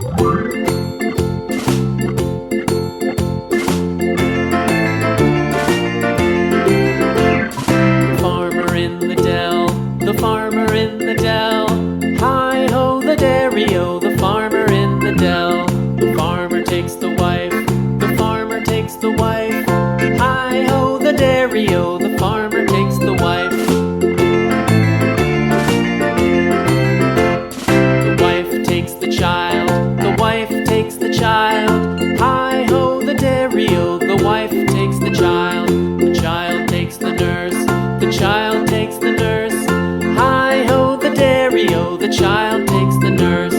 The farmer in the dell. Hi-ho, the dairy-o, the farmer in the dell. The farmer takes the wife, the farmer takes the wife. Hi-ho, the dairy-o, the farmer takes the wife. The wife takes the child, the wife takes the child. Hi-ho, the dairy-o, the wife takes the child. The child takes the nurse, the child takes the nurse. Hi-ho, the dairy-o, the child takes the nurse.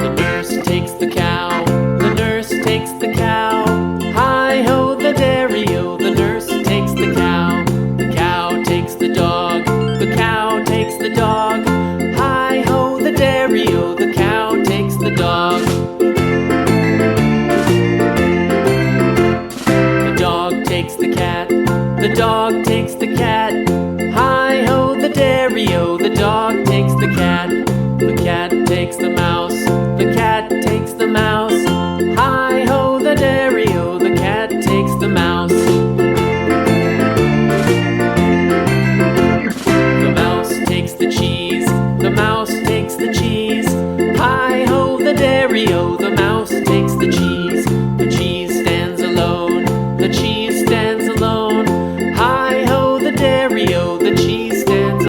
The nurse takes the cow, the nurse takes the cow. Hi-ho, the dairy-o, the nurse takes the cow. The cow takes the dog, the cow takes the dog. Hi-ho, the dairy-o, the cow takes the dog. The dog takes the cat, the dog takes the cat. Hi-ho, the dairy-o, the dog takes the cat. The cat takes the mouse, the cat takes the mouse. Hi-ho, the dairy-o, the cat takes the mouse. The mouse takes the cheese, the mouse takes the cheese. Hi-ho, the dairy-o, the